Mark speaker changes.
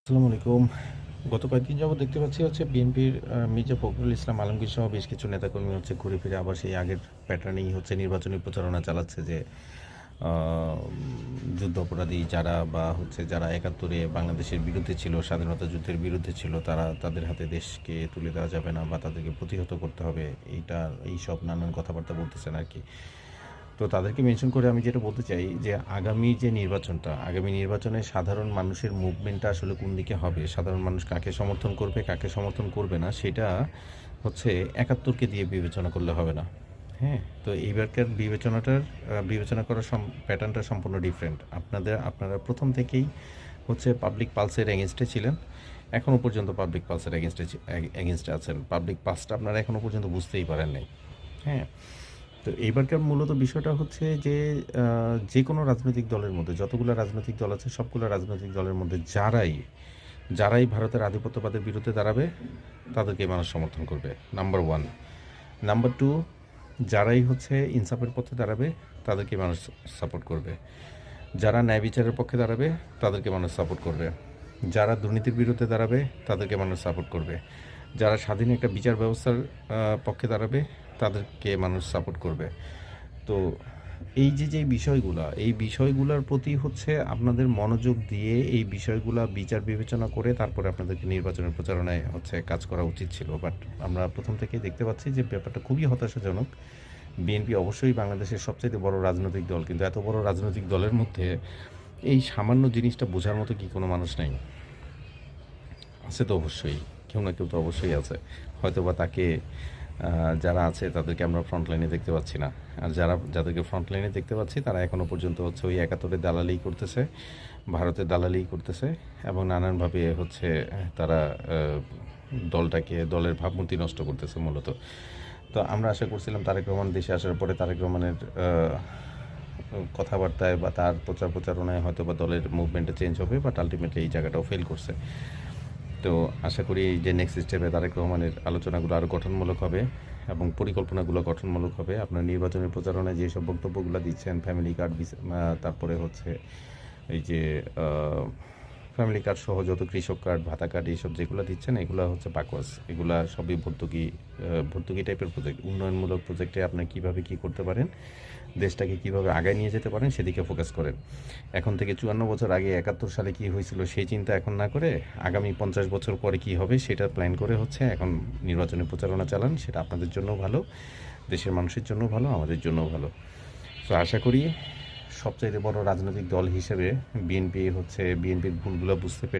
Speaker 1: আসসালামু আলাইকুম। গত কয়েকদিন যাবৎ দেখতে পাচ্ছি বিএনপির মির্জা ফখরুল ইসলাম আলমগীর সহ বেশ কিছু নেতাকর্মী ঘুরে ফিরে আবার সেই আগের প্যাটার্নেই নির্বাচনী প্রচারণা চালাচ্ছে যে আ যুদ্ধাপরাধী যারা বা যারা ৭১-এ বাংলাদেশের বিরুদ্ধে ছিল, স্বাধীনতা যুদ্ধের বিরুদ্ধে ছিল, তাদের হাতে দেশকে তুলে দেওয়া যাবে না বা তাদেরকে প্রতিহত করতে হবে। এইসব নানান কথাবার্তা বলতেছেন আরকি। তো তাদেরকে মেনশন করে আমি যেটা বলতে চাই যে আগামী নির্বাচনে সাধারণ মানুষের মুভমেন্টটা আসলে কোন দিকে হবে, সাধারণ মানুষ কাকে সমর্থন করবে, কাকে সমর্থন করবে না, সেটা ৭১কে দিয়ে বিবেচনা করলে হবে না। হ্যাঁ? তো এইবারকার বিবেচনা করার প্যাটার্নটা সম্পূর্ণ ডিফারেন্ট। আপনারা প্রথম থেকেই পাবলিক পালসের এগেইনস্টে ছিলেন। এখনো পর্যন্ত পাবলিক পালসের এগেইনস্টে আছেন। পাবলিক পালসটা আপনারা এখনো পর্যন্ত বুঝতেই পারেন নাই। হ্যাঁ? তো এইবারকার মূলত বিষয়টা যে যেকোনো রাজনৈতিক দলের মধ্যে যতগুলো রাজনৈতিক দল আছে সবগুলো রাজনৈতিক দলের মধ্যে যারাই ভারতের আধিপত্যবাদের বিরুদ্ধে দাঁড়াবে তাদেরকে মানুষ সমর্থন করবে। নাম্বার 1। নাম্বার 2, যারাই ইনসাফের পথে দাঁড়াবে তাদেরকে মানুষ সাপোর্ট করবে। যারা ন্যায় বিচারের পক্ষে দাঁড়াবে তাদেরকে মানুষ সাপোর্ট করবে। যারা দুর্নীতির বিরুদ্ধে দাঁড়াবে তাদেরকে মানুষ সাপোর্ট করবে। যারা স্বাধীন একটা বিচার ব্যবস্থার পক্ষে দাঁড়াবে তাদেরকে মানুষ সাপোর্ট করবে। তো এই বিষয়গুলোর প্রতি আপনাদের মনোযোগ দিয়ে এই বিষয়গুলা বিচার বিবেচনা করে তারপরে আপনাদেরকে নির্বাচনের প্রচারণায় কাজ করা উচিত ছিল। বাট আমরা প্রথম থেকেই দেখতে পাচ্ছি যে ব্যাপারটা খুবই হতাশাজনক। বিএনপি অবশ্যই বাংলাদেশের সবচাইতে বড় রাজনৈতিক দল, কিন্তু এত বড় রাজনৈতিক দলের মধ্যে এই সামান্য জিনিসটা বোঝার মতো কি কোনো মানুষ নাই? আছে তো অবশ্যই, কেউ না কেউ তো অবশ্যই আছে। হয়তোবা তাকে যারা আছে তাদেরকে আমরা ফ্রন্ট লাইনে দেখতে পাচ্ছি না। আর যাদেরকে ফ্রন্ট লাইনে দেখতে পাচ্ছি তারা এখনও পর্যন্ত ওই ৭১-এর দালালি করতেছে, ভারতের দালালি করতেছে এবং নানানভাবে তারা দলের ভাবমূর্তি নষ্ট করতেছে মূলত। তো আমরা আশা করছিলাম তারেক রহমান দেশে আসার পরে তারেক রহমানের কথাবার্তায় বা তার প্রচারণায় হয়তোবা দলের মুভমেন্টটা চেঞ্জ হবে, বাট আলটিমেটলি এই জায়গাটাও ফেল করছে। তো আশা করি যে নেক্সট স্টেপে তারেক রহমানের আলোচনাগুলো আরও গঠনমূলক হবে এবং পরিকল্পনাগুলো গঠনমূলক হবে। আপনার নির্বাচনী প্রচারণায় যেসব বক্তব্যগুলো দিচ্ছেন, ফ্যামিলি কার্ড, তারপরে এই যে ফ্যামিলি কার্ড সহ যত কৃষক কার্ড, ভাতা কার্ড, এইসব যেগুলো দিচ্ছেন এগুলো বাকওয়াস। এগুলা সবই ভর্তুকি টাইপের প্রজেক্ট। উন্নয়নমূলক প্রজেক্টে আপনি কীভাবে কী করতে পারেন, দেশটাকে কীভাবে আগায় নিয়ে যেতে পারেন সেদিকে ফোকাস করেন। এখন থেকে ৫৪ বছর আগে ৭১ সালে কী হয়েছিল সেই চিন্তা এখন না করে আগামী ৫০ বছর পরে কী হবে সেটা প্ল্যান করে এখন নির্বাচনী প্রচারণা চালান। সেটা আপনাদের জন্যও ভালো, দেশের মানুষের জন্যও ভালো, আমাদের জন্যও ভালো। তো আশা করি সবচাইতে বড় রাজনৈতিক দল হিসেবে বিএনপির ভুলগুলো বুঝতে পেরে